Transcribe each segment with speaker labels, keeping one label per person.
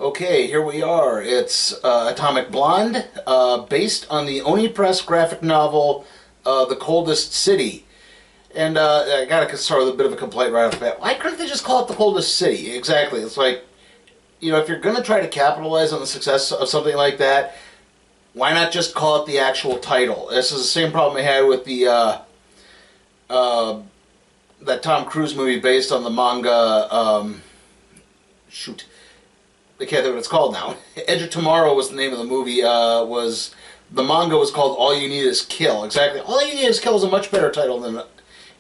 Speaker 1: Okay, here we are. It's Atomic Blonde, based on the Oni Press graphic novel, The Coldest City. And I gotta start with a bit of a complaint right off the bat. Why couldn't they just call it The Coldest City? Exactly. It's like, if you're gonna try to capitalize on the success of something like that, why not just call it the actual title? This is the same problem I had with the uh, that Tom Cruise movie based on the manga. Shoot. I can't think of what it's called now. Edge of Tomorrow was the name of the movie. Was the manga was called All You Need Is Kill. Exactly. All You Need Is Kill is a much better title than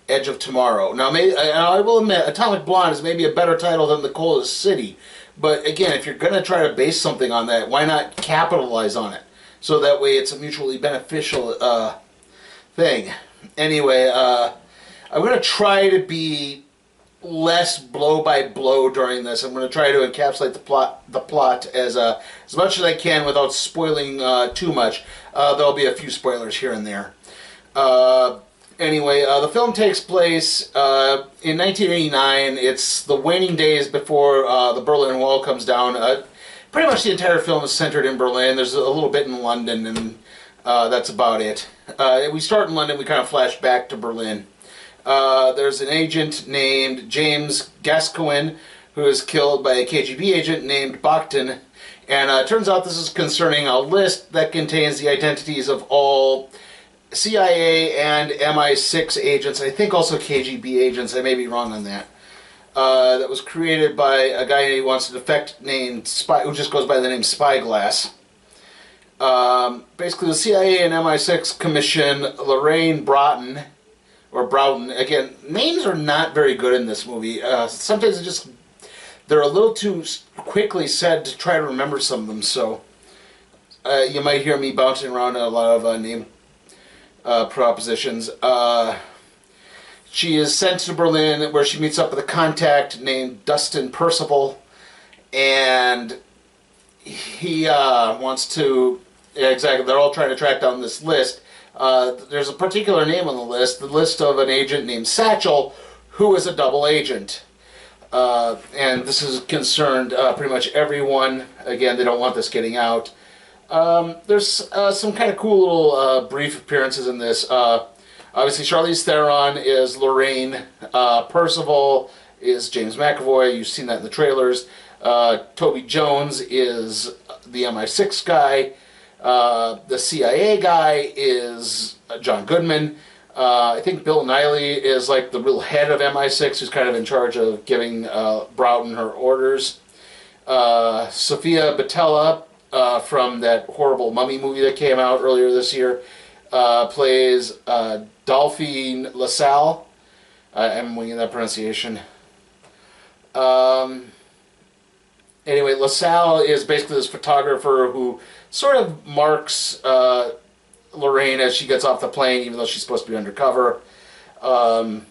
Speaker 1: Edge of Tomorrow. Now, maybe I will admit, Atomic Blonde is maybe a better title than The Coldest City. But again, if you're going to try to base something on that, why not capitalize on it? So that way it's a mutually beneficial thing. Anyway, I'm going to try to be less blow by blow during this. I'm going to try to encapsulate the plot as much as I can without spoiling too much. There'll be a few spoilers here and there. Anyway, the film takes place in 1989. It's the waning days before the Berlin Wall comes down. Pretty much the entire film is centered in Berlin. There's a little bit in London, and that's about it. We start in London. We kind of flash back to Berlin. There's an agent named James Gascoigne who is killed by a KGB agent named Bakhtin. And it turns out this is concerning a list that contains the identities of all CIA and MI6 agents. I think also KGB agents. I may be wrong on that. That was created by a guy who wants to defect named Spy, who just goes by the name Spyglass. Basically, the CIA and MI6 commission Lorraine Broughton. Or Broughton. Again, names are not very good in this movie. Sometimes they're a little too quickly said to try to remember some of them, so you might hear me bouncing around a lot of name propositions. She is sent to Berlin where she meets up with a contact named Dustin Percival, and he wants to, yeah, exactly, they're all trying to track down this list. There's a particular name on the list of an agent named Satchel, who is a double agent. And this has concerned pretty much everyone. Again, they don't want this getting out. There's some kind of cool little brief appearances in this. Obviously, Charlize Theron is Lorraine. Percival is James McAvoy. You've seen that in the trailers. Toby Jones is the MI6 guy. The CIA guy is John Goodman. I think Bill Nighy is like the real head of MI6, who's kind of in charge of giving Broughton her orders. Sophia Boutella, from that horrible Mummy movie that came out earlier this year, plays Delphine LaSalle. I'm winging that pronunciation. Anyway, LaSalle is basically this photographer who sort of marks Lorraine as she gets off the plane, even though she's supposed to be undercover, and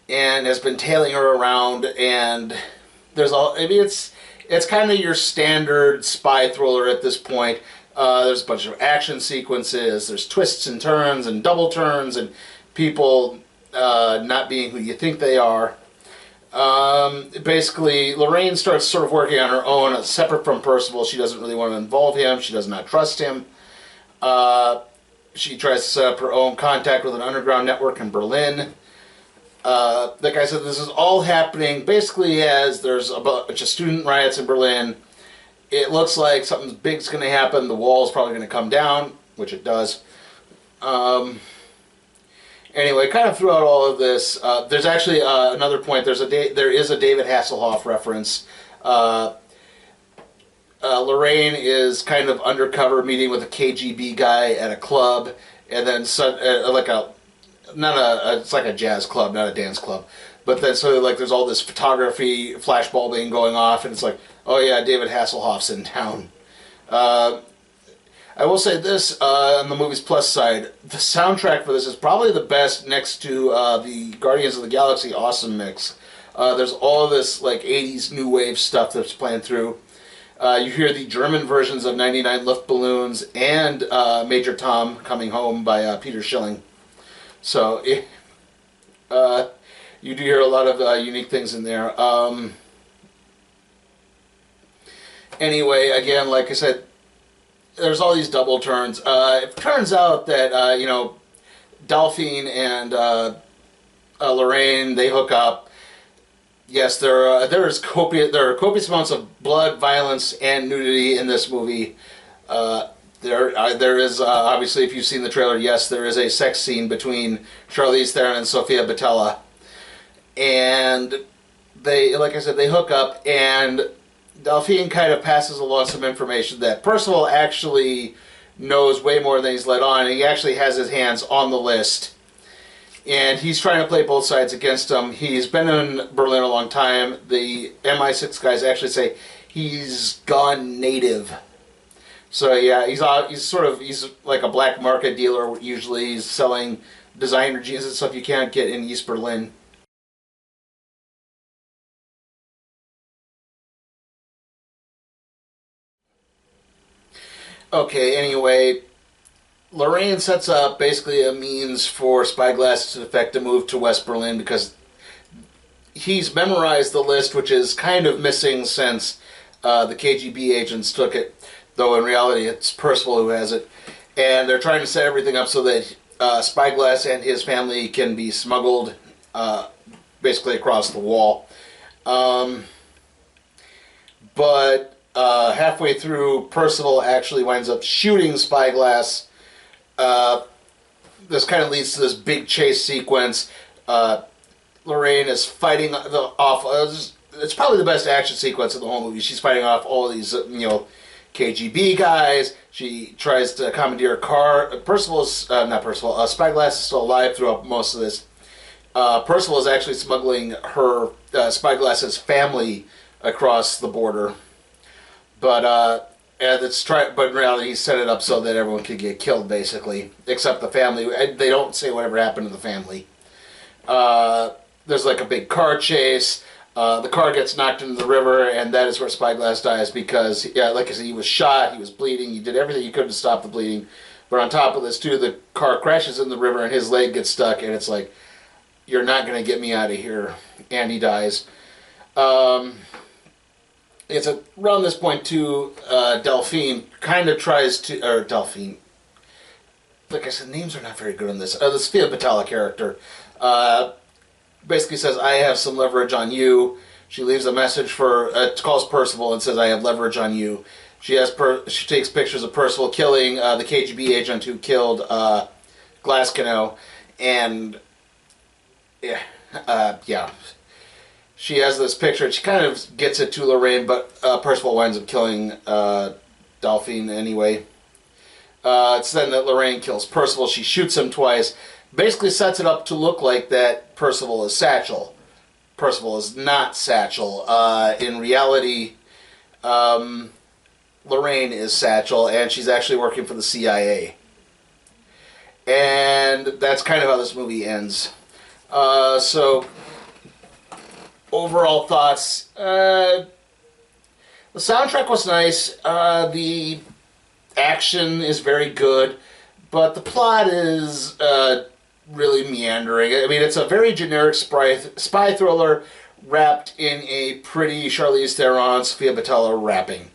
Speaker 1: has been tailing her around. And it's kind of your standard spy thriller at this point. There's a bunch of action sequences. There's twists and turns and double turns and people not being who you think they are. Basically, Lorraine starts sort of working on her own, separate from Percival. She doesn't really want to involve him. She does not trust him. She tries to set up her own contact with an underground network in Berlin. Like I said, this is all happening basically as there's a bunch of student riots in Berlin. It looks like something big's going to happen. The wall's probably going to come down, which it does. Anyway, kind of throughout all of this, there's actually another point. There is a David Hasselhoff reference. Lorraine is kind of undercover, meeting with a KGB guy at a club, and then it's like a jazz club, not a dance club. But then there's all this photography flashbulbing going off, and it's like, oh yeah, David Hasselhoff's in town. I will say this, on the movie's plus side, the soundtrack for this is probably the best next to the Guardians of the Galaxy Awesome Mix. There's all this like 80s new wave stuff that's playing through. You hear the German versions of 99 Luftballons and Major Tom Coming Home by Peter Schilling. So you do hear a lot of unique things in there. Anyway, again, like I said, there's all these double turns. It turns out that Delphine and Lorraine, they hook up. Yes, there are copious amounts of blood, violence, and nudity in this movie. There is obviously, if you've seen the trailer, yes, there is a sex scene between Charlize Theron and Sofia Boutella, and they, like I said, they hook up, and Delphine kind of passes along some information that Percival actually knows way more than he's let on, and he actually has his hands on the list. And he's trying to play both sides against him. He's been in Berlin a long time. The MI6 guys actually say he's gone native. So yeah, he's like a black market dealer. Usually, he's selling designer jeans and stuff you can't get in East Berlin. Okay, anyway, Lorraine sets up basically a means for Spyglass to effect a move to West Berlin because he's memorized the list, which is kind of missing since the KGB agents took it, though in reality it's Percival who has it. And they're trying to set everything up so that Spyglass and his family can be smuggled basically across the wall. But halfway through, Percival actually winds up shooting Spyglass. This kind of leads to this big chase sequence. Lorraine is fighting off. It's probably the best action sequence of the whole movie. She's fighting off all of these, KGB guys. She tries to commandeer a car. Spyglass is still alive throughout most of this. Percival is actually smuggling her Spyglass's family across the border, but but in reality he set it up so that everyone could get killed basically, except the family. They don't say whatever happened to the family. There's like a big car chase. The car gets knocked into the river, and that is where Spyglass dies because, yeah, like I said, he was shot, he was bleeding, he did everything he could to stop the bleeding. But on top of this, too, the car crashes in the river, and his leg gets stuck, and it's like, you're not going to get me out of here. And he dies. It's around this point, too, Delphine kind of tries to, or Delphine, like I said, names are not very good on this. The Sofia Boutella character, basically says, I have some leverage on you. She leaves a message for, calls Percival and says, I have leverage on you. She takes pictures of Percival killing the KGB agent who killed Glaskino, and yeah. She has this picture, and she kind of gets it to Lorraine, but Percival winds up killing Delphine anyway. It's then that Lorraine kills Percival. She shoots him twice. Basically sets it up to look like that Percival is Satchel. Percival is not Satchel. In reality, Lorraine is Satchel, and she's actually working for the CIA. And that's kind of how this movie ends. So, overall thoughts. The soundtrack was nice. The action is very good. But the plot is really meandering. I mean, it's a very generic spy thriller wrapped in a pretty Charlize Theron, Sofia Boutella rapping.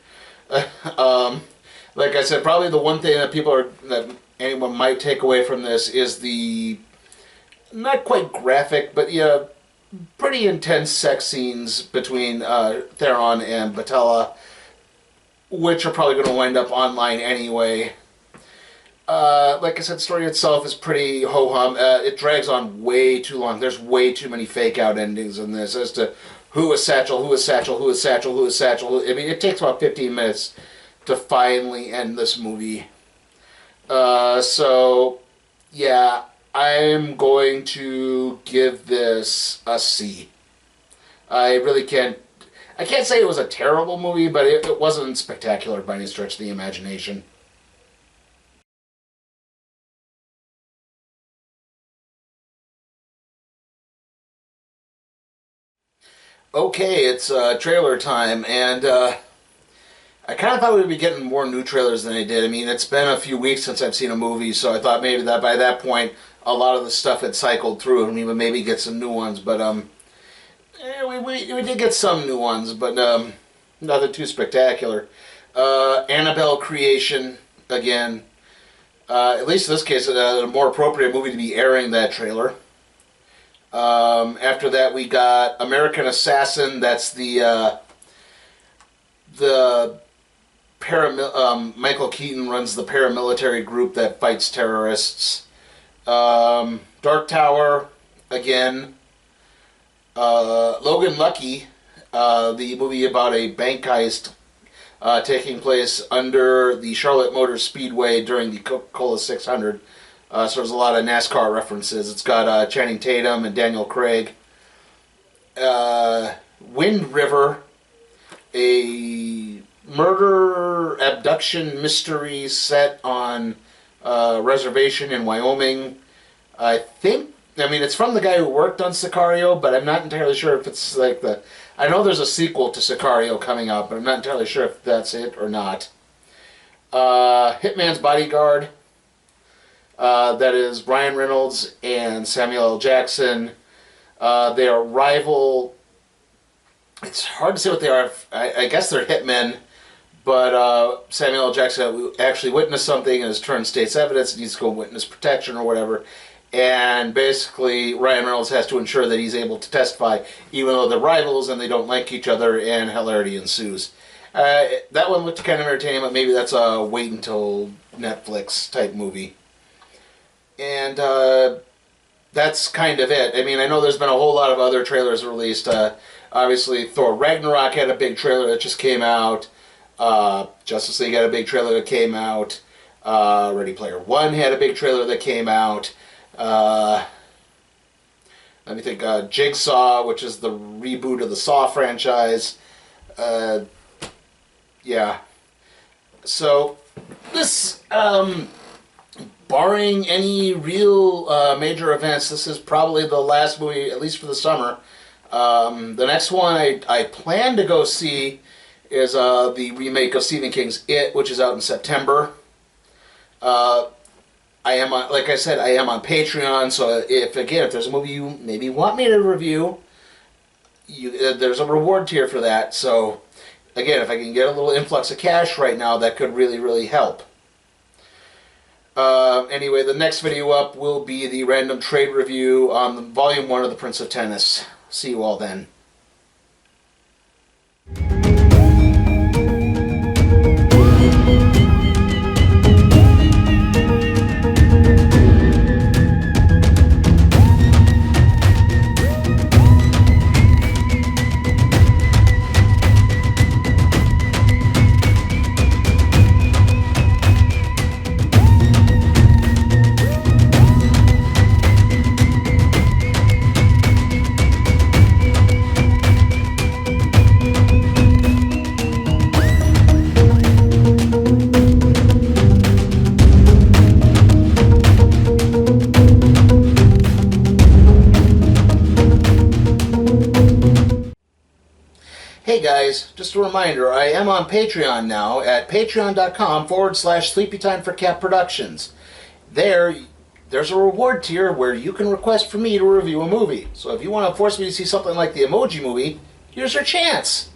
Speaker 1: Like I said, probably the one thing that anyone might take away from this is the not quite graphic, but yeah, pretty intense sex scenes between Theron and Boutella, which are probably going to wind up online anyway. Like I said, the story itself is pretty ho-hum. It drags on way too long. There's way too many fake-out endings in this as to who is Satchel, who is Satchel, who is Satchel, who is Satchel. I mean, it takes about 15 minutes to finally end this movie. So, yeah, I'm going to give this a C. I really can't... I can't say it was a terrible movie, but it wasn't spectacular by any stretch of the imagination. Okay, it's trailer time, and I kind of thought we'd be getting more new trailers than I did. I mean, it's been a few weeks since I've seen a movie, so I thought maybe that by that point, a lot of the stuff had cycled through, and we would maybe get some new ones, but we did get some new ones, but nothing too spectacular. Annabelle Creation, again. At least in this case, a more appropriate movie to be airing that trailer. After that, we got American Assassin. That's the Michael Keaton runs the paramilitary group that fights terrorists. Dark Tower, again. Logan Lucky, the movie about a bank heist taking place under the Charlotte Motor Speedway during the Coca-Cola 600. So there's a lot of NASCAR references. It's got Channing Tatum and Daniel Craig. Wind River, a murder abduction mystery set on a reservation in Wyoming. I mean, it's from the guy who worked on Sicario, but I'm not entirely sure if it's like the... I know there's a sequel to Sicario coming out, but I'm not entirely sure if that's it or not. Hitman's Bodyguard. That is Ryan Reynolds and Samuel L. Jackson. They are rival... It's hard to say what they are. I guess they're hitmen, but Samuel L. Jackson actually witnessed something and has turned state's evidence and needs to go witness protection or whatever. And basically, Ryan Reynolds has to ensure that he's able to testify, even though they're rivals and they don't like each other, and hilarity ensues. That one looked kind of entertaining, but maybe that's a wait until Netflix type movie. And that's kind of it. I mean, I know there's been a whole lot of other trailers released. Obviously, Thor Ragnarok had a big trailer that just came out. Justice League had a big trailer that came out. Ready Player One had a big trailer that came out. Let me think. Jigsaw, which is the reboot of the Saw franchise. Yeah. So, this, barring any real major events, this is probably the last movie, at least for the summer. The next one I plan to go see is the remake of Stephen King's It, which is out in September. I am on, like I said, I am on Patreon, so if there's a movie you maybe want me to review, there's a reward tier for that. So, again, if I can get a little influx of cash right now, that could really, really help. Anyway, the next video up will be the random trade review on Volume 1 of The Prince of Tennis. See you all then. Hey guys, just a reminder, I am on Patreon now at patreon.com/SleepyTimeForCat Productions. There's a reward tier where you can request for me to review a movie. So if you want to force me to see something like the Emoji Movie, here's your chance.